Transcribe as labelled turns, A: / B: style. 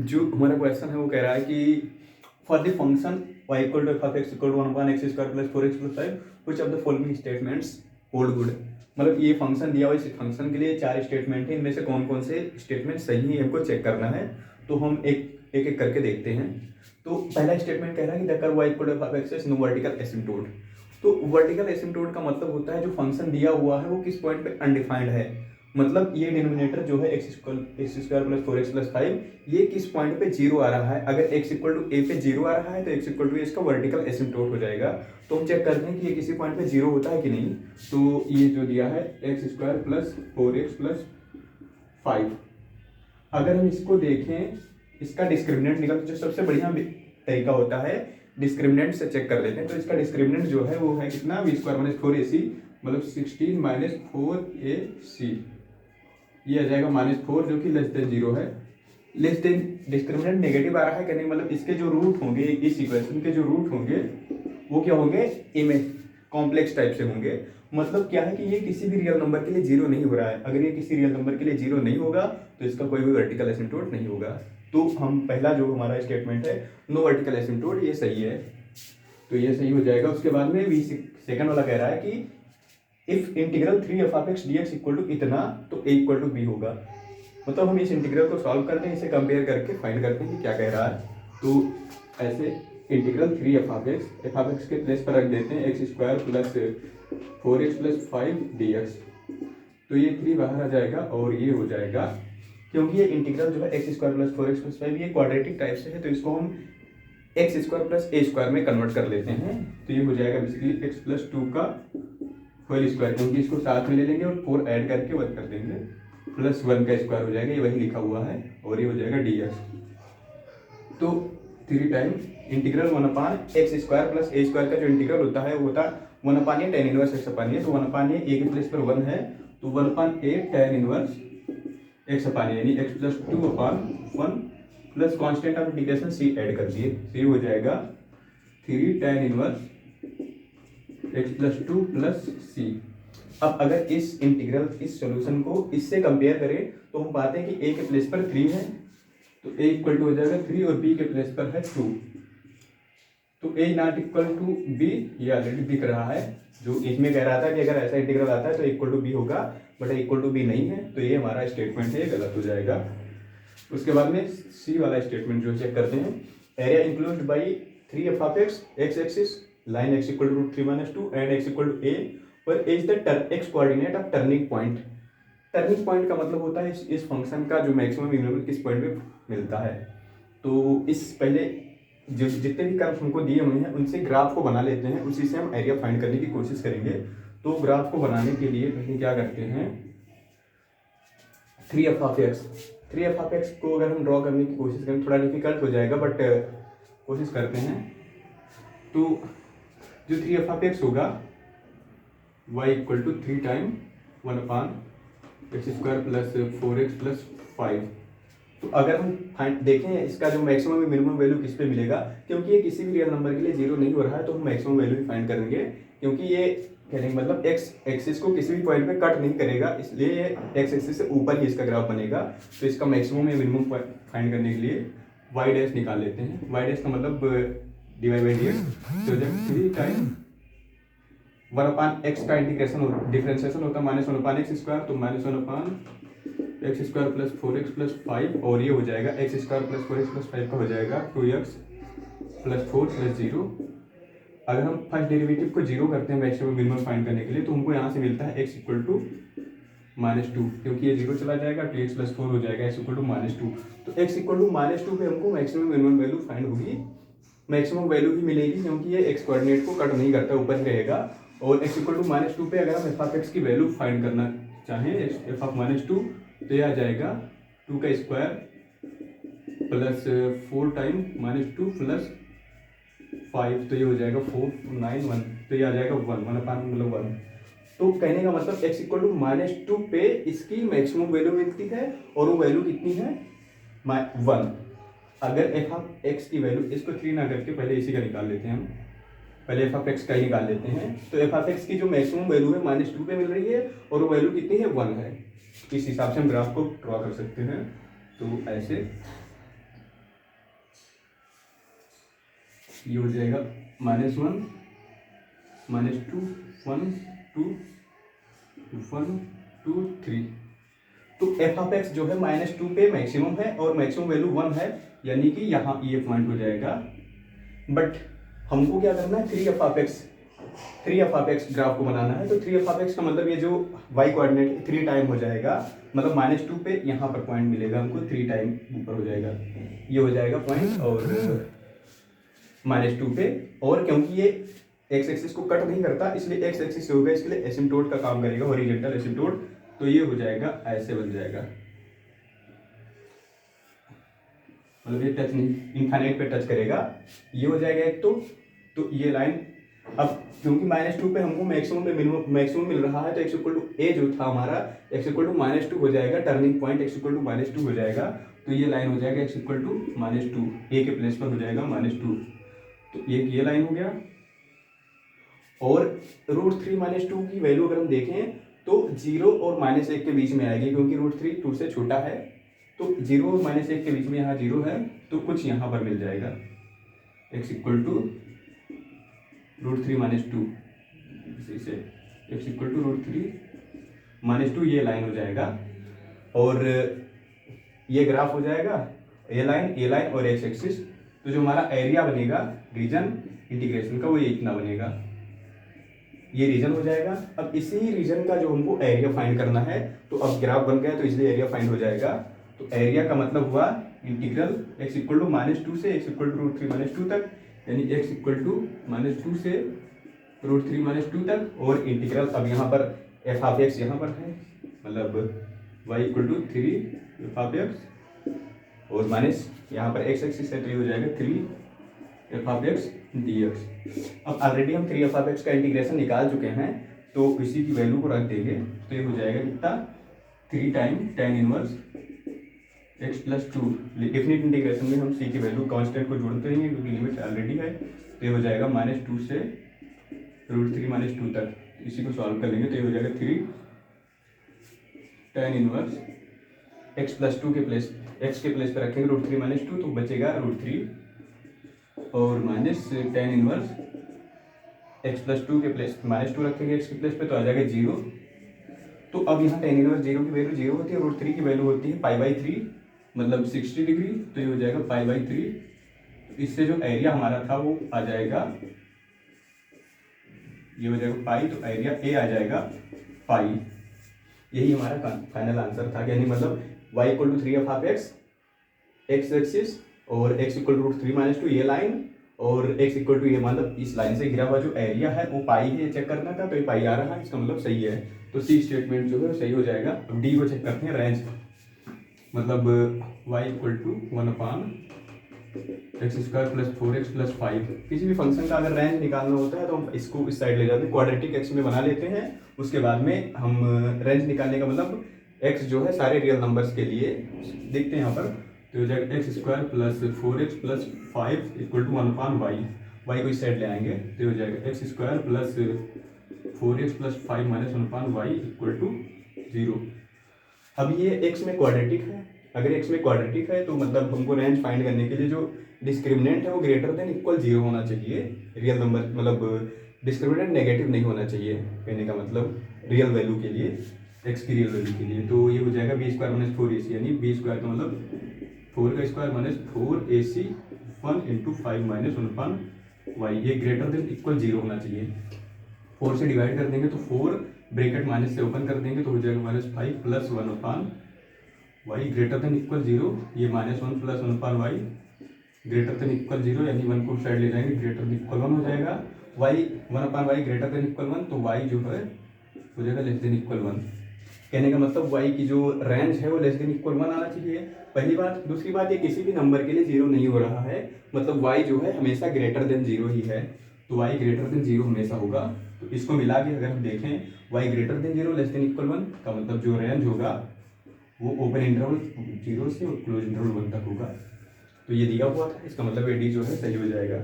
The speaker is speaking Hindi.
A: जो हमारा क्वेश्चन है वो कह रहा है कि for the function y equal to f of x equal to 1/x square plus 4x plus 5 which of the following statements hold good. मतलब ये फंक्शन दिया हुआ, इस फंक्शन के लिए 4 स्टेटमेंट है, इनमें से कौन कौन से स्टेटमेंट सही है हमको चेक करना है। तो हम एक एक करके देखते हैं। तो पहला स्टेटमेंट कह रहा है कि the curve y equal to f of x is no vertical asymptote. तो वर्टिकल एसिम्प्टोट का मतलब होता है जो फंक्शन दिया हुआ है वो किस पॉइंट पे अनडिफाइंड है। मतलब ये डिनोमिनेटर जो है x square plus 4x plus 5 ये किस पॉइंट पे जीरो आ रहा है। अगर x इक्वल टू ए पे जीरो आ रहा है तो x इक्वल टू इसका वर्टिकल एसिम्प्टोट हो जाएगा। तो हम चेक करते हैं कि ये किसी पॉइंट पे जीरो होता है कि नहीं। तो ये जो दिया है x square plus 4x plus 5, अगर हम इसको देखें इसका डिस्क्रिमिनेंट निकल, जो सबसे बढ़िया तरीका होता है डिस्क्रिमिनेंट से चेक कर लेते हैं। तो इसका डिस्क्रिमिनेंट जो है वो है कितना, वी स्क्वायर माइनस 4ac मतलब 16 माइनस 4ac, ये आ जाएगा -4 जो कि लेस देन 0 है। लेस देन डिस्क्रिमिनेंट नेगेटिव आ रहा है कि नहीं, मतलब इसके जो रूट होंगे, इस इक्वेशन के जो रूट होंगे वो क्या होंगे, इमेज कॉम्प्लेक्स टाइप से होंगे। मतलब क्या है कि ये किसी भी रियल नंबर के लिए जीरो नहीं हो रहा है। अगर ये किसी रियल नंबर के लिए जीरो नहीं होगा तो इसका कोई भी वर्टिकल एसिम्प्टोट नहीं होगा। तो हम पहला जो हमारा स्टेटमेंट है नो वर्टिकल एसिम्प्टोट, ये सही है। तो ये सही हो जाएगा। उसके बाद में वी सेकंड वाला कह रहा है कि if integral 3 F of x d x equal to इतना तो ए इक्वल टू बी होगा। मतलब हम इस इंटीग्रल को सॉल्व करते हैं, इसे कंपेयर करके फाइंड करते हैं कि क्या कह रहा है। तो ऐसे इंटीग्रल 3 एफ ऑफ एक्स के प्लेस पर रख देते हैं x square plus 4x plus 5 D X. तो ये 3 बाहर आ जाएगा और ये हो जाएगा, क्योंकि ये इंटीग्रल जो है x square plus 4x plus 5 ये क्वाड्रेटिक टाइप से है तो इसको हम x square plus A square में कन्वर्ट कर लेते हैं। तो ये हो जाएगा बेसिकली एक्स प्लस 2 का होल स्क्वायर, क्योंकि इसको साथ में ले लेंगे और 4 ऐड करके 1 कर देंगे, प्लस 1 का स्क्वायर हो जाएगा, ये वही लिखा हुआ है और ये हो जाएगा डी एक्स। तो 3 time integral 1/x square plus A square का जो इंटीग्रल होता है वो होता है 1/a tan इनवर्स x अपन ए। तो 1/a ए के प्लेस पर 1 है तो 1/a tan इनवर्स x अपन ए, यानी x plus 2/1 plus constant of integration c add कर दिए, तो ये हो जाएगा 3 tan inverse x plus 2 plus C. अब अगर इस इंटीग्रल इस सॉल्यूशन को इससे कंपेयर करें तो हम पाते हैं कि a के प्लेस पर 3 है तो a इक्वल टू हो जाएगा 3 और b के प्लेस पर है 2। तो a not equal to b ये ऑलरेडी दिख रहा है। जो इसमें कह रहा था कि अगर ऐसा इंटीग्रल आता है तो इक्वल टू b होगा, बट इक्वल टू b नहीं है, तो ये हमारा स्टेटमेंट है, ये गलत हो जाएगा। उसके बाद में सी वाला स्टेटमेंट जो चेक करते हैं, area included by 3 F of X X axis line x equal to √3 - 2 and x equal to a पर a is the x coordinate of turning point. Turning point का मतलब होता है इस फंक्शन का जो मैक्सिमम मिनिमम किस पॉइंट पे मिलता है। तो इस पहले जो जितने भी कर्व हमको दिए हुए हैं उनसे ग्राफ को बना लेते हैं, उसी से हम एरिया फाइंड करने की कोशिश करेंगे। तो ग्राफ को बनाने के लिए पहले क्या करते हैं, 3 एफ ऑफ एक्स को अगर हम ड्रॉ करने की कोशिश करें थोड़ा डिफिकल्ट हो जाएगा, बट कोशिश करते हैं। तो जो 3 एफ ऑफ एक्स होगा y equal to 3 time 1/x square plus 4x plus 5। तो अगर हम देखें इसका जो मैक्सिमम मिनिमम वैल्यू किस पे मिलेगा, क्योंकि ये किसी भी रियल नंबर के लिए जीरो नहीं हो रहा है तो हम मैक्सिमम वैल्यू ही फाइंड करेंगे, क्योंकि ये कहने मतलब एक्स एक्सिस को किसी भी पॉइंट पे कट नहीं करेगा, इसलिए ये एक्स एक्सिस से ऊपर ही इसका ग्राफ बनेगा। तो इसका मैक्सिमम या मिनिमम फाइंड करने के लिए वाई डैश निकाल लेते हैं। वाई डैश का मतलब डिवाइड बाई डी एक्स। तो जब 3 टाइम 1/x का इंटीग्रेशन डिफरेंशिएशन होता है -1/x स्क्वायर, तो -1/x square plus 4x plus 5 और ये हो जाएगा x square plus 4x plus 5 का हो जाएगा 2x प्लस 4 प्लस 0। अगर हम फर्स्ट डेरिवेटिव को 0 करते हैं मैक्सिमम मिनिमम फाइंड करने के लिए तो हमको यहाँ से मिलता है x इक्वल टू -2, क्योंकि ये 0 चला जाएगा 2x प्लस 4 हो जाएगा x इक्वल टू -2। तो x इक्वल टू -2 पे हमको मैक्सिमम मिनिमम वैल्यू फाइंड होगी, मैक्सिमम वैल्यू ही मिलेगी क्योंकि ये x कोऑर्डिनेट को कट नहीं करता, ऊपर ही रहेगा। और x इक्वल टू -2 पे अगर हम एफ ऑफ एक्स की वैल्यू फाइंड करना चाहें एफ ऑफ -2 तो ये आ जाएगा 2 का स्क्वायर प्लस 4 टाइम -2 प्लस 5, तो ये हो जाएगा 4 9 1, तो ये आ जाएगा 1 तो कहने का मतलब x इक्वल टू -2 पे इसकी मैक्सिमम वैल्यू मिलती है और वो वैल्यू कितनी है 1। अगर एफ ऑफ एक्स की वैल्यू, इसको 3 ना करके पहले इसी का निकाल लेते हैं हम, पहले एफ ऑफ एक्स का ही निकाल लेते हैं। तो एफ ऑफ एक्स की जो मैक्सिमम वैल्यू है -2 पे मिल रही है और वो वैल्यू कितनी है 1 है। इस हिसाब से हम ग्राफ को ड्रॉ कर सकते हैं। तो ऐसे ये हो जाएगा -1 -2 1 2 1 2 3। तो एफ ऑफ एक्स जो है -2 पे मैक्सिमम है और मैक्सिमम वैल्यू 1 है, यानी कि यहाँ ये पॉइंट हो जाएगा। बट हमको क्या करना है, 3f(x) ग्राफ को बनाना है। तो 3f(x) का मतलब ये जो y कोऑर्डिनेट 3 टाइम हो जाएगा, मतलब -2 पे यहाँ पर पॉइंट मिलेगा हमको, 3 टाइम ऊपर हो जाएगा, ये हो जाएगा पॉइंट। और -2 पे, और क्योंकि ये x एक्सिस को कट नहीं करता इसलिए x एक्सिस होगा, इसके लिए एसिम्प्टोट का काम करेगा, हॉरिजॉन्टल एसिम्प्टोट। तो ये हो जाएगा, ऐसे बन जाएगा, मतलब ये टच नहीं, इनफाइनाइट पे टच करेगा, ये हो जाएगा एक। तो ये लाइन अब क्योंकि -2 पे हमको मैक्सिमम में मैक्सिमम मिल रहा है, तो x इक्वल टू ए जो था हमारा, x इक्वल टू -2 हो जाएगा, turning point x equal to -2 हो जाएगा। तो ये लाइन हो जाएगा x इक्वल टू -2, ए के प्लेस पर हो जाएगा -2। तो ये लाइन हो गया। और √3 -2 की वैल्यू अगर हम देखें तो 0 और -1 के बीच में आएगी, क्योंकि √3 2 से छोटा है। तो 0 और -1 के बीच में यहाँ 0 है, तो कुछ यहाँ पर मिल जाएगा, x इक्वल टू √3 -2, इसी से x इक्वल टू √3 -2, ये लाइन हो जाएगा। और ये ग्राफ हो जाएगा, ए लाइन और x एक्सिस। तो जो हमारा एरिया बनेगा रीजन इंटीग्रेशन का, वो ये इतना बनेगा, ये रीजन हो जाएगा। अब इसी रीजन का जो हमको एरिया फाइंड करना है, तो अब ग्राफ बन गया तो इसलिए एरिया फाइंड हो जाएगा। तो एरिया का मतलब हुआ इंटीग्रल x इक्वल टू -2 से x इक्वल टू √3 -2 तक, यानी x इक्वल टू -2 से √3 -2 तक। और इंटीग्रल अब यहाँ पर एफ ऑफ एक्स यहाँ पर है, मतलब y इक्वल टू 3f(x) और माइनस यहाँ पर x एक्सिस है, तो ये हो जाएगा 3f(x) dx। अब ऑलरेडी हम 3f(x) का इंटीग्रेशन निकाल चुके हैं, तो इसी की वैल्यू को रख देंगे, तो ये हो जाएगा कितना, 3 time tan inverse x plus 2। Definite integration में हम c की वैल्यू कांस्टेंट को जोड़ते रहेंगे, क्योंकि लिमिट ऑलरेडी है। तो ये हो जाएगा -2 से √3 -2 तक, इसी को सॉल्व कर लेंगे, तो ये हो जाएगा 3 tan इनवर्स x प्लस 2 के प्लेस, x के प्लेस पे रखेंगे √3 -2, तो बचेगा √3 और minus tan inverse x plus 2 के प्लेस -2 रखेंगे x के प्लेस पे, तो आ जाएगा 0। तो अब यहाँ tan इनवर्स 0 की वैल्यू 0 होती है, √3 की वैल्यू होती है π/3, मतलब 60 डिग्री। तो ये हो जाएगा π/3। इससे जो एरिया हमारा था वो आ जाएगा, ये हो जाएगा पाई, तो एरिया ए आ जाएगा पाई। यही हमारा फाइनल आंसर था, यानी मतलब y equal to 3f(x) x axis और x इक्वल टू √3 -2 ये लाइन, और x इक्वल टू ये, मतलब इस लाइन से घिरा हुआ जो एरिया है वो पाई है, चेक करना था, तो ये पाई आ रहा है, इसका मतलब सही है। तो सी स्टेटमेंट जो है सही हो जाएगा। अब डी को चेक करते हैं, रेंज, मतलब y equal to 1/(x² + 4x + 5। किसी भी फंक्शन का अगर रेंज निकालना होता है तो हम इसको इस साइड ले जाते हैं, क्वाड्रेटिक एक्स में बना लेते हैं, उसके बाद में हम रेंज निकालने का मतलब x जो है सारे रियल नंबर्स के लिए देखते हैं यहाँ पर, तो हो जाएगा x² + 4x + 5 = 1/y। y को इस साइड ले आएंगे, तो हो जाएगा x² + 4x + 5 - 1/y = 0। अब ये x में क्वाड्रेटिक है, अगर x में क्वाड्रेटिक है तो मतलब हमको रेंज फाइंड करने के लिए जो डिस्क्रिमिनेंट है वो ग्रेटर देन इक्वल 0 होना चाहिए। रियल नंबर मतलब डिस्क्रिमिनेंट नेगेटिव नहीं होना चाहिए, कहने का मतलब रियल वैल्यू के लिए, x की रियल वैल्यू के लिए। तो ये हो जाएगा b² - 4ac, यानी b² का मतलब 4 का स्क्वायर - 4ac 1 × 5 - 1/y, ये ग्रेटर देन इक्वल 0 होना चाहिए। 4 से डिवाइड कर देंगे तो 4 ब्रैकेट माइनस से ओपन कर देंगे तो हो जाएगा -5 + 1/y ग्रेटर देन इक्वल 0, ये -1 + 1/y ग्रेटर देन इक्वल 0, यानी 1 को साइड ले जाएंगे, ग्रेटर देन इक्वल 1 हो जाएगा। y 1/y greater than equal 1, तो y जो है हो जाएगा लेस देन इक्वल 1। कहने का मतलब y की जो रेंज है वो लेस देन इक्वल 1 आना चाहिए, पहली बात। दूसरी बात, ये किसी भी नंबर के लिए 0 नहीं हो रहा है, मतलब y जो है हमेशा ग्रेटर देन 0 ही है, तो y ग्रेटर देन 0 हमेशा होगा। तो इसको मिला के अगर हम देखें y greater than 0 less than equal 1 का मतलब जो रेंज होगा वो ओपन इंटरवल 0 से और क्लोज इंटरवल 1 तक होगा। तो ये दिया हुआ था, इसका मतलब एडी जो है सही हो जाएगा।